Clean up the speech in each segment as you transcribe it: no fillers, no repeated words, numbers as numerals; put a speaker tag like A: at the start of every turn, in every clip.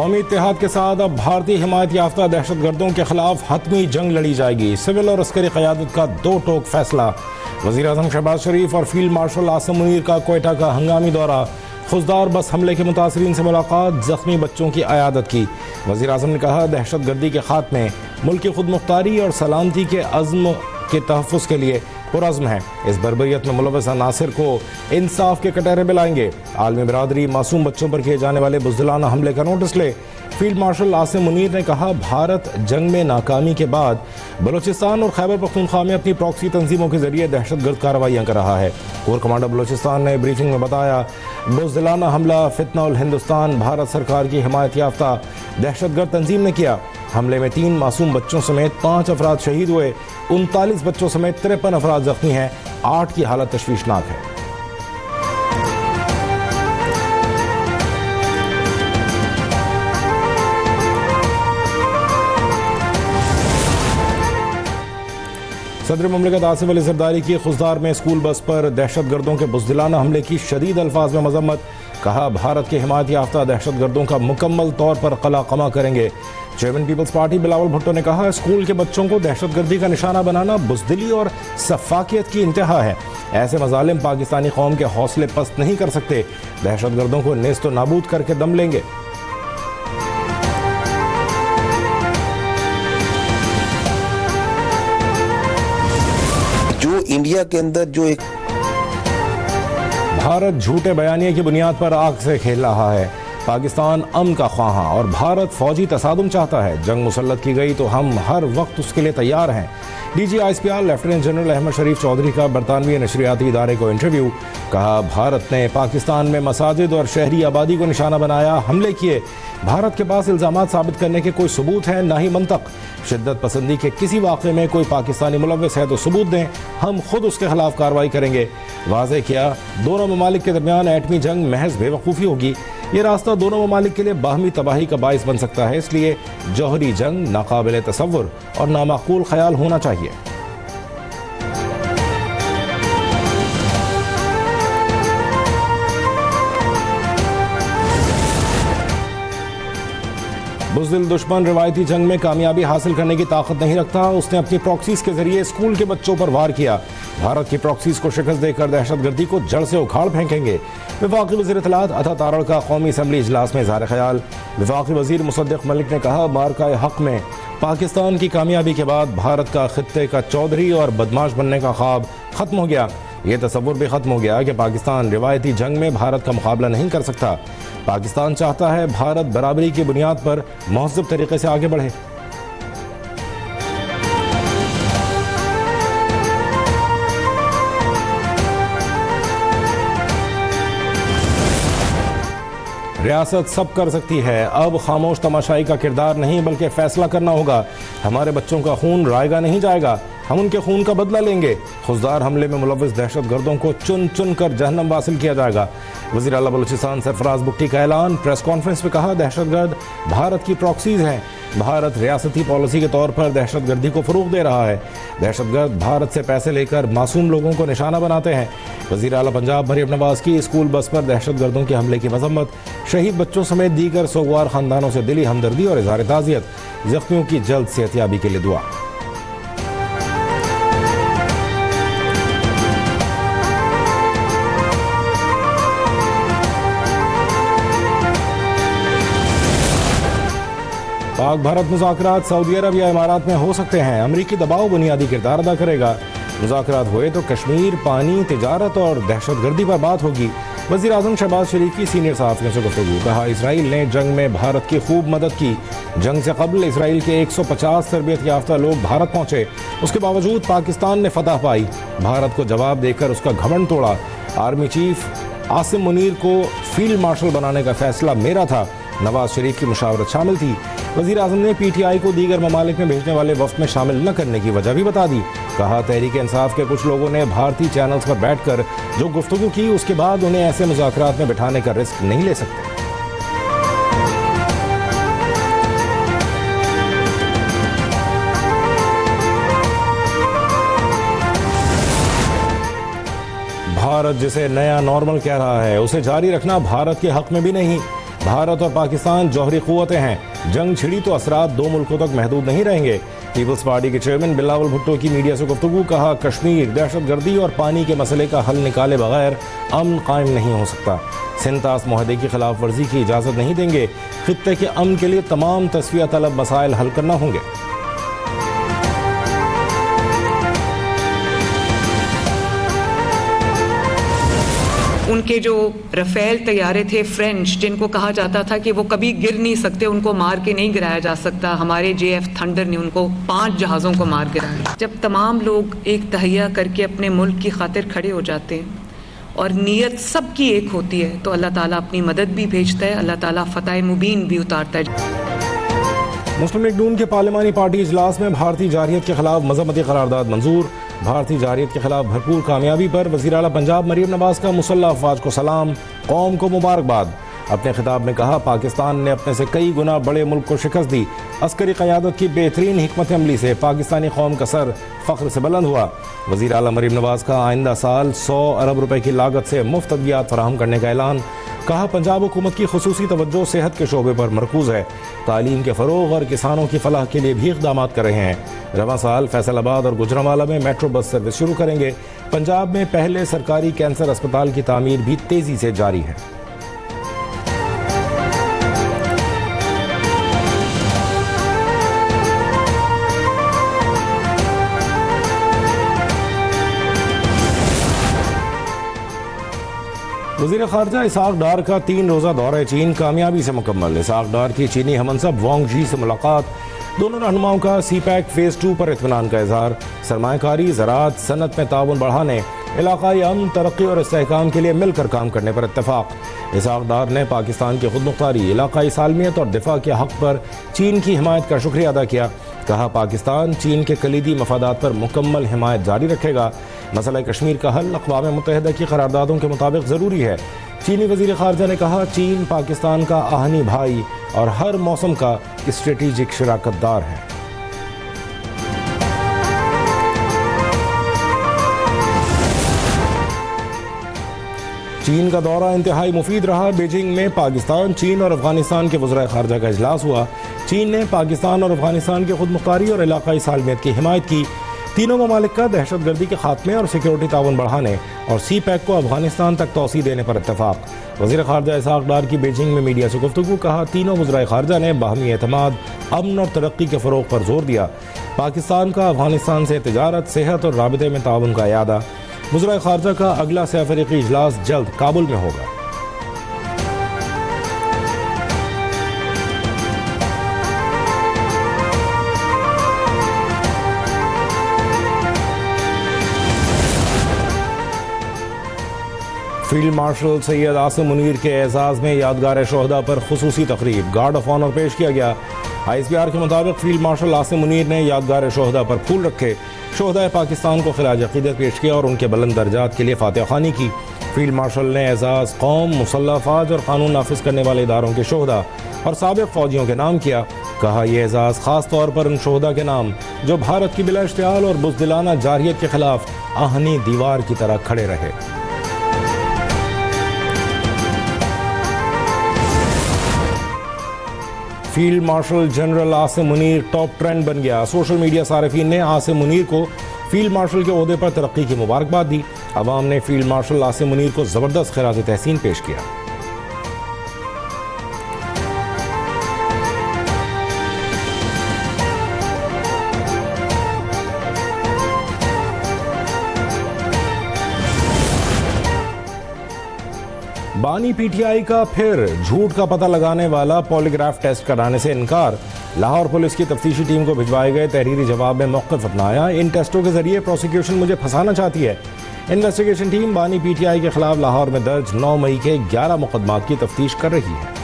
A: कौमी इत्तेहाद के साथ अब भारतीय हिमायत याफ्ता दहशतगर्दों के खिलाफ हतमी जंग लड़ी जाएगी। सिविल और अस्करी क़यादत का दो टोक फैसला। वज़ीर आज़म शहबाज शरीफ और फील्ड मार्शल आसिम मुनीर का क्वेटा का हंगामी दौरा। खुजदार बस हमले के मुतासरीन से मुलाकात, जख्मी बच्चों की अयादत की। वज़ीर आज़म ने कहा, दहशतगर्दी के खात्मे, मुल्क की खुद मुख्तारी और सलामती के अज़्म के तहफ़्फ़ुज़ के लिए पुरज़्म है। इस बर्बरियत में मुलव्वस अनासिर को इंसाफ के कटहरे मिलाएंगे। आलमी बिरादरी मासूम बच्चों पर किए जाने वाले बुज़दिलाना हमले का नोटिस ले। फील्ड मार्शल आसिम मुनीर ने कहा, भारत जंग में नाकामी के बाद बलूचिस्तान और खैबर पख्तूनख्वा में अपनी प्रॉक्सी तंजीमों के जरिए दहशतगर्द कार्रवाइयाँ कर रहा है। कोर कमांडर बलूचिस्तान ने ब्रीफिंग में बताया, बुज़दिलाना हमला फितना उल हिंदुस्तान भारत सरकार की हिमायत याफ्ता दहशतगर्द तंजीम ने किया। हमले में 3 मासूम बच्चों समेत 5 अफराद शहीद हुए, 39 बच्चों समेत 53 अफराद जख्मी हैं। 8 की हालत तशवीशनाक है। सदर मुमलिकत आसिफ अली ज़रदारी की खुजदार में स्कूल बस पर दहशतगर्दों के बुज़दिलाना हमले की शदीद अल्फाज में मजम्मत। कहा, भारत के हिमायत याफ्ता दहशतगर्दों का मुकम्मल तौर पर कला कमा करेंगे। चेयरमैन पीपल्स पार्टी बिलावल भुट्टो ने कहा, स्कूल के बच्चों को दहशतगर्दी का निशाना बनाना बुज़दिली और सफाकियत की इंतहा है। ऐसे मज़ालिम पाकिस्तानी कौम के हौसले पस्त नहीं कर सकते। दहशतगर्दों को नेस्त नाबूद करके दम लेंगे।
B: जो इंडिया के अंदर जो एक
A: भारत झूठे बयानिए की बुनियाद पर आग से खेल रहा है। पाकिस्तान अमन का ख्वाहा और भारत फौजी तसादुम चाहता है। जंग मुसल्लत की गई तो हम हर वक्त उसके लिए तैयार हैं। DGISPR लेफ्टिनेंट जनरल अहमद शरीफ चौधरी का बरतानवी नशरियाती इदारे को इंटरव्यू। कहा, भारत ने पाकिस्तान में मसाजिद और शहरी आबादी को निशाना बनाया, हमले किए। भारत के पास इल्ज़ामात साबित करने के कोई सबूत हैं, ना ही मंतक। शिद्दत पसंदी के किसी वाक़े में कोई पाकिस्तानी मुलव्वस है तो सबूत दें, हम खुद उसके खिलाफ कार्रवाई करेंगे। वाज़ेह किया, दोनों ममालिक के दरमियान एटमी जंग महज बेवकूफ़ी होगी। ये रास्ता दोनों ममालिक के लिए बाहमी तबाही का बाइस बन सकता है। इसलिए जौहरी जंग नाकाबिल तसव्वुर और नामाकूल ख्याल होना चाहिए। बुज़दिल दुश्मन रिवायती जंग में कामयाबी हासिल करने की ताकत नहीं रखता। उसने अपनी प्रॉक्सीज के जरिए स्कूल के बच्चों पर वार किया। भारत की प्रॉक्सीज को शिकस्त देकर दहशतगर्दी को जड़ से उखाड़ फेंकेंगे। वफाकी वज़ीर इत्तलात अता तारड़ का कौमी असम्बली इजलास में इज़हार ख्याल। वफाकी वज़ीर मुसद्दिक़ मलिक ने कहा, मार्का हक़ में पाकिस्तान की कामयाबी के बाद भारत का खित्ते का चौधरी और बदमाश बनने का ख्वाब ख़त्म हो गया। ये तसव्वुर भी ख़त्म हो गया कि पाकिस्तान रिवायती जंग में भारत का मुकाबला नहीं कर सकता। पाकिस्तान चाहता है भारत बराबरी की बुनियाद पर महज़ब तरीके से आगे बढ़े। रियासत सब कर सकती है, अब खामोश तमाशाई का किरदार नहीं बल्कि फैसला करना होगा। हमारे बच्चों का खून रायगा नहीं जाएगा, हम उनके खून का बदला लेंगे। खुजदार हमले में मुलव्वस दहशतगर्दों को चुन चुन कर जहन्नम वासिल किया जाएगा। वज़ीर आला बलूचिस्तान सरफराज बुट्टी का ऐलान। प्रेस कॉन्फ्रेंस में कहा, दहशतगर्द भारत की प्रॉक्सीज हैं। भारत रियासती पॉलिसी के तौर पर दहशतगर्दी को फ़रोग़ दे रहा है। दहशतगर्द भारत से पैसे लेकर मासूम लोगों को निशाना बनाते हैं। वज़ीर आला पंजाब मरियम नवाज़ की स्कूल बस पर दहशतगर्दों के हमले की मजम्मत। शहीद बच्चों समेत दीगर सोगवार ख़ानदानों से दिली हमदर्दी और इज़हार ताज़ियत। ज़ख्मियों की जल्द सेहतयाबी के लिए दुआ। पाक भारत मुज़ाकरात सऊदी अरब या इमारात में हो सकते हैं। अमरीकी दबाव बुनियादी किरदार अदा करेगा। मुज़ाकरात हुए तो कश्मीर, पानी, तिजारत और दहशतगर्दी पर बात होगी। वज़ीर आज़म शहबाज शरीफ की सीनियर सहाफ़ियों से गुफ्तगू। कहा, इसराइल ने जंग में भारत की खूब मदद की। जंग से कबल इसराइल के 150 तरबियत याफ्ता लोग भारत पहुँचे। उसके बावजूद पाकिस्तान ने फतह पाई। भारत को जवाब देकर उसका घमंड तोड़ा। आर्मी चीफ आसिम मुनीर को फील्ड मार्शल बनाने का फैसला मेरा था। नवाज शरीफ की मुशावरत शामिल थी। वज़ीर आज़म ने PTI को दीगर ममालिक में भेजने वाले वफ़द में शामिल न करने की वजह भी बता दी। कहा, तहरीक इंसाफ के कुछ लोगों ने भारतीय चैनल्स पर बैठकर जो गुफ्तगू की, उसके बाद उन्हें ऐसे मुज़ाकरात में बिठाने का रिस्क नहीं ले सकते। भारत जिसे नया नॉर्मल कह रहा है, उसे जारी रखना भारत के हक में भी नहीं। भारत और पाकिस्तान जौहरी क़ुव्वतें हैं, जंग छिड़ी तो असरात दो मुल्कों तक महदूद नहीं रहेंगे। पीपल्स पार्टी के चेयरमैन बिलावल भुट्टो की मीडिया से गुफ्तगू, कहा कश्मीर दहशतगर्दी और पानी के मसले का हल निकाले बगैर अमन कायम नहीं हो सकता। सिंतास मुआहदे की खिलाफ वर्जी की इजाज़त नहीं देंगे। खित्ते के अमन के लिए तमाम तस्फिया तलब मसाइल हल करना होंगे।
B: उनके जो रफेल तैयारे थे फ्रेंच, जिनको कहा जाता था कि वो कभी गिर नहीं सकते, उनको मार के नहीं गिराया जा सकता, हमारे JF थंडर ने उनको 5 जहाज़ों को मार गिराया। जब तमाम लोग एक तहैया करके अपने मुल्क की खातिर खड़े हो जाते हैं और नीयत सबकी एक होती है तो अल्लाह ताला अपनी मदद भी भेजता है, अल्लाह ताला फतह मुबीन भी उतारता है।
A: मुस्लिम लीग नून के पार्लिमानी पार्टी इजलास में भारतीय जारहियत के खिलाफ मजम्मती करारदाद मंजूर। भारतीय जारहियत के खिलाफ भरपूर कामयाबी पर वज़ीर आला पंजाब मरीम नवाज का मुसल्लह अफवाज को सलाम, कौम को मुबारकबाद। अपने खिताब में कहा, पाकिस्तान ने अपने से कई गुना बड़े मुल्क को शिकस्त दी। अस्करी क़यादत की बेहतरीन हिकमत अमली से पाकिस्तानी कौम का सर फ़ख्र से बुलंद हुआ। वज़ीर आला मरीम नवाज का आइंदा साल 100 अरब रुपए की लागत से मुफ्त अद्वियात फराहम करने का ऐलान। कहा, पंजाब हुकूमत की खुसूसी तवज्जो सेहत के शोबे पर मरकूज़ है, तालीम के फ़रोग़ और किसानों की फलाह के लिए भी इक़दामात कर रहे हैं। रवां साल फैसलाबाद और गुजरांवाला में मेट्रो बस सर्विस शुरू करेंगे। पंजाब में पहले सरकारी कैंसर अस्पताल की तामीर भी तेज़ी से जारी है। वज़ीर ख़ारजा इसहाक़ डार का 3 रोज़ा दौरा चीन कामयाबी से मुकम्मल। इसहाक़ डार की चीनी हमनसब वांग जी से मुलाकात। दोनों रहनुमाओं का CPEC फ़ेज़ 2 पर इत्मीनान का इज़हार। सरमायाकारी, ज़राअत, सनत में ताउन बढ़ाने, इलाक़ाई अमन, तरक्की और इस्तेहकाम के लिए मिलकर काम करने पर इत्तफ़ाक़। इसहाक़ डार ने पाकिस्तान की खुदमुख्तारी, इलाक़ाई सालमियत और दिफ़ा के हक़ पर चीन की हिमायत का शुक्रिया अदा किया। कहा, पाकिस्तान चीन के कलीदी मफादात पर मुकम्मल हिमायत जारी रखेगा। मसला कश्मीर का हल अक़वाम मुत्तहिदा की करारदादों के मुताबिक ज़रूरी है। चीनी वज़ीर ख़ारजा ने कहा, चीन पाकिस्तान का आहनी भाई और हर मौसम का स्ट्रेटेजिक शराकतदार है। चीन का दौरा इंतहाई मुफीद रहा। बीजिंग में पाकिस्तान, चीन और अफगानिस्तान के वज़राए ख़ारजा का इजलास हुआ। चीन ने पाकिस्तान और अफगानिस्तान की खुदमुख्तारी और इलाक़ाई सालमियत की हिमायत की। तीनों ममालिक का दहशतगर्दी के खात्मे और सिक्योरिटी ताउन बढ़ाने और CPEC को अफगानिस्तान तक तोसी देने पर इत्तफ़ाक़। वज़ीर ख़ारजा इसहाक़ डार की बीजिंग में मीडिया से गुफ्तगू, कहा, तीनों वज़राए ख़ारजा ने बाहमी एतमाद, अमन और तरक्की के फ़रोग़ पर जोर दिया। पाकिस्तान का अफगानिस्तान से तिजारत, सेहत और राबिते में ताउन का यादा। वज़राए ख़ारजा का अगला सह-अफ़रीक़ी इजलास जल्द काबुल में होगा। फील्ड मार्शल सैयद आसिम मुनीर के एजाज़ में यादगार शोहदा पर खुसूसी तकरीब, गार्ड ऑफ ऑनर पेश किया गया। ISPR के मुताबिक फील्ड मार्शल आसिम मुनीर ने यादगार शोहदा पर फूल रखे, शोहदा पाकिस्तान को खिराज अक़ीदत पेश किया और उनके बुलंद दर्जात के लिए फातिहा ख़ानी की। फील्ड मार्शल ने एजाज़ कौम, मुसल्लह अफ़वाज और कानून नाफिज करने वाले इदारों के शोहदा और साबिक़ फ़ौजियों के नाम किया। कहा, यह एजाज़ ख़ास तौर पर उन शोहदा के नाम जो भारत की बिला इश्तियाल और बुज़दिलाना जारहियत के खिलाफ आहनी दीवार की तरह खड़े रहे। Field marshal general Asim Munir top trend बन गया। सोशल मीडिया सारिफीन ने आसिम मुनीर को फील्ड मार्शल के ओहदे पर तरक्की की मुबारकबाद दी। अवाम ने फील्ड मार्शल आसिम मुनीर को ज़बरदस्त खिराज तहसीन पेश किया। बानी PTI का फिर झूठ का पता लगाने वाला पॉलीग्राफ टेस्ट कराने से इनकार। लाहौर पुलिस की तफ्तीशी टीम को भिजवाए गए तहरीरी जवाब में मौक़िफ़ अपनाया। इन टेस्टों के जरिए प्रोसिक्यूशन मुझे फंसाना चाहती है। इन्वेस्टिगेशन टीम बानी PTI के खिलाफ लाहौर में दर्ज 9 मई के 11 मुकदमात की तफ्तीश कर रही है।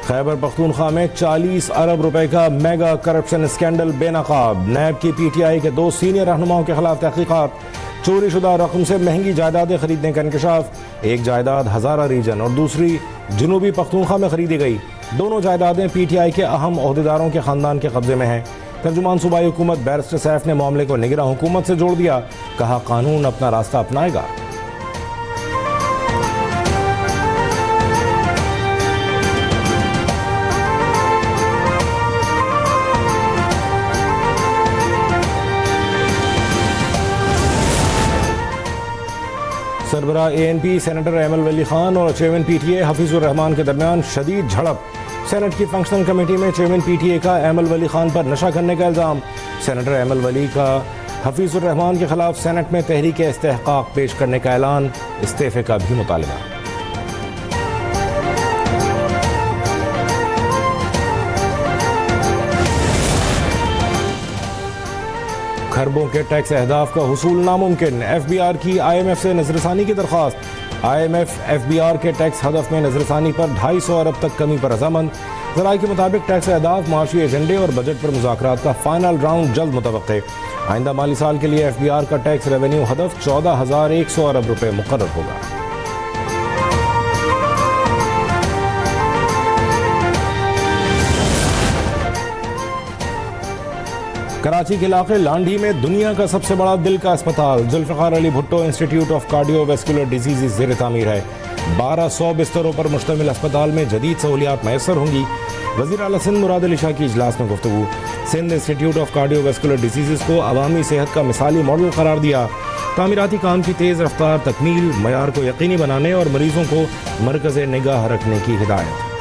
A: खैबर पख्तूनख्वा में 40 अरब रुपए का मेगा करप्शन स्कैंडल बेनकाब। नैब की PTI के 2 सीनियर रहनुमाओं के खिलाफ तहकीकात। चोरी शुदा रकम से महंगी जायदादें खरीदने का इंकशाफ। एक जायदाद हज़ारा रीजन और दूसरी जनूबी पख्तूनख्वा में खरीदी गई। दोनों जायदादें PTI के अहम ओहदेदारों के खानदान के कब्जे में हैं। तर्जुमान सूबाई हुकूमत बैरिस्टर सैफ ने मामले को निगरान हुकूमत से जोड़ दिया। कहा, कानून अपना रास्ता अपनाएगा। सरबराह ANP सेनेटर एमएल वली खान और चेयरमैन PTA हफीजुर रहमान के दरमियान शदीद झड़प। सेनेट की फंक्शनल कमेटी में चेयरमैन PTA का एमएल वली खान पर नशा करने का इल्ज़ाम। सेनेटर एमएल वली का हफीजुर रहमान के खिलाफ सेनेट में तहरीक इस्तेहकाक पेश करने का ऐलान, इस्तीफे का भी मुतालबा। खरबों के टैक्स अहदाफ का हुसूल नामुमकिन, FBR की IMF से नजरसानी की दरख्वास्त। IMF FBR के टैक्स हदफ में नजरसानी पर 250 अरब तक कमी पर रजामंद। ज़राए के मुताबिक टैक्स अहदाफ, माशी एजेंडे और बजट पर मुज़ाकरात का फाइनल राउंड जल्द मुतवक्के। आइंदा माली साल के लिए FBR का टैक्स रेवेन्यू हदफ 14,100 अरब रुपये मुकर्रर होगा। कराची के इलाके लांडी में दुनिया का सबसे बड़ा दिल का अस्पताल Zulfikar Ali Bhutto institute of cardiovascular disease ज़ेर तामीर है। 1200 बिस्तरों पर मुश्तमिल अस्पताल में जदीद सहूलियात मैसर होंगी। वज़ीर आला सिंध मुराद अली शाह की इजलास में गुफ्तगू। Sindh institute of cardiovascular disease को अवामी सेहत का मिसाली मॉडल करार दिया। तामीराती काम की तेज़ रफ्तार तकमील, मयार को यकीनी बनाने और मरीजों को मरकज़ निगाह रखने की हिदायत।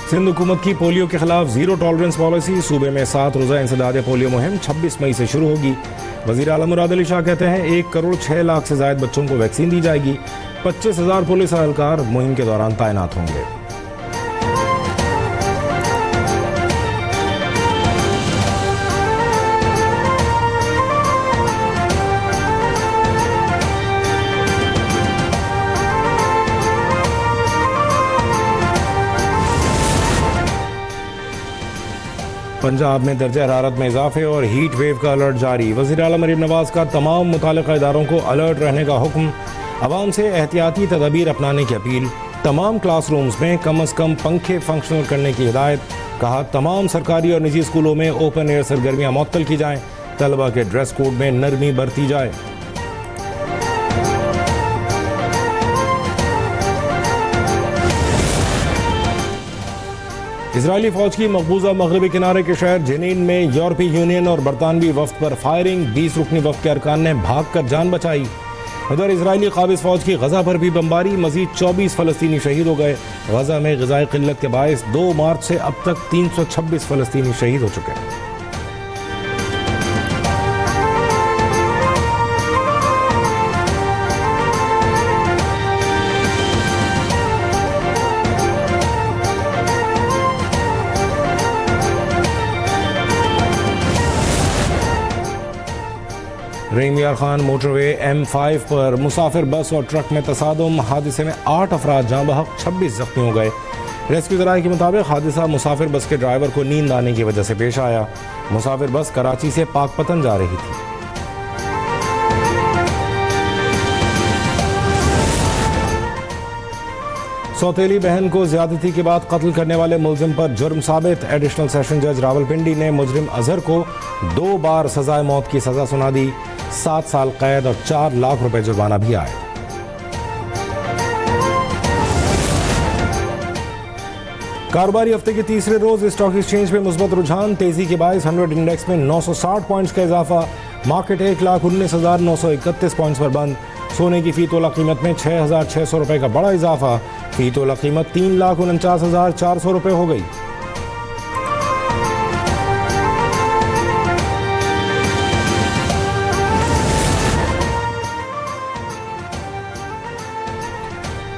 A: सिंध हुकूमत की पोलियो के खिलाफ जीरो टॉलरेंस पॉलिसी। सूबे में 7 रोज़ा इंसदाद पोलियो मुहिम 26 मई से शुरू होगी। वज़ीर आला मुराद अली शाह कहते हैं 1 करोड़ 6 लाख से ज़ायद बच्चों को वैक्सीन दी जाएगी। 25,000 पुलिस एहलकार मुहिम के दौरान तैनात होंगे। पंजाब में दर्जा हरारत में इजाफे और हीट वेव का अलर्ट जारी। वज़ीर आला मरीम नवाज का तमाम मुतालिका इदारों को अलर्ट रहने का हुक्म। अवाम से एहतियाती तदाबीर अपनाने की अपील। तमाम क्लासरूम्स में कम अज़ कम पंखे फंक्शनल करने की हिदायत। कहा तमाम सरकारी और निजी स्कूलों में ओपन एयर सरगर्मियाँ मुअत्तल की जाएँ। तलबा के ड्रेस कोड में नरमी बरती जाए। इजरायली फौज की मकबूजा मगरबी किनारे के शहर जेनीन में यूरोपीय यूनियन और बरतानवी वफ्द पर फायरिंग। 20 रुकनी वफ्द के अरकान ने भागकर जान बचाई। उधर इजरायली काबिज फौज की गजा पर भी बमबारी। मजीद 24 फलस्तीनी शहीद हो गए। गजा में ग़िज़ाई क़िल्लत के बायस 2 मार्च से अब तक 326 फलस्तीनी शहीद हो चुके हैं। रहीम यार खान मोटरवे M5 पर मुसाफिर बस और ट्रक में तसादुम। हादसे में 8 अफराद जाँ बहक, 26 जख्मी हो गए। रेस्क्यू ज़राए के मुताबिक हादसा मुसाफिर बस के ड्राइवर को नींद आने की वजह से पेश आया। मुसाफिर बस कराची से पाकपतन जा रही थी। सौतेली बहन को ज्यादती के बाद कत्ल करने वाले मुलजिम पर जुर्म साबित। एडिशनल सेशन जज रावलपिंडी ने मुजरिम अजहर को 2 बार सजाए मौत की सजा सुना दी। 7 साल कैद और 4 लाख रुपए जुर्माना भी आए। कारोबारी हफ्ते के तीसरे रोज स्टॉक एक्सचेंज में मुस्बत रुझान। तेजी के बायस 100 इंडेक्स में 960 पॉइंट्स का इजाफा। मार्केट 1,19,931 पॉइंट्स पर बंद। सोने की फी तोला कीमत में 6,600 रुपए का बड़ा इजाफा। फी तोला कीमत 3,49,400 रुपए हो गई।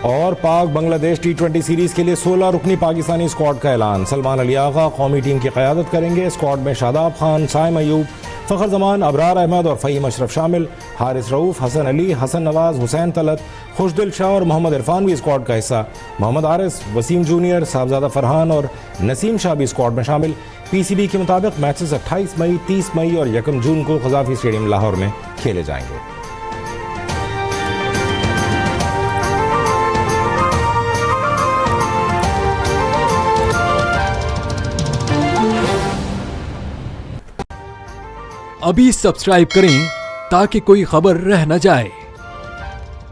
A: और पाक बांग्लादेश T20 सीरीज के लिए 16 रुकनी पाकिस्तानी स्क्वाड का ऐलान। सलमान अली आगा कौमी टीम की क़यादत करेंगे। स्क्वाड में शादाब खान, साइम अयूब, फ़खर जमान, अबरार अहमद और फ़हीम अशरफ शामिल। हारिस रऊफ, हसन अली, हसन नवाज, हुसैन तलत, खुशदिल शाह और मोहम्मद इरफान भी स्क्वाड का हिस्सा। मोहम्मद आरिस, वसीम जूनियर, साहबजादा फरहान और नसीम शाह भी स्क्वाड में शामिल। PCB के मुताबिक मैचेस 28 मई, 30 मई और 1 जून को क़ज़ाफ़ी स्टेडियम लाहौर में खेले जाएंगे।
C: अभी सब्सक्राइब करें ताकि कोई खबर रह न जाए।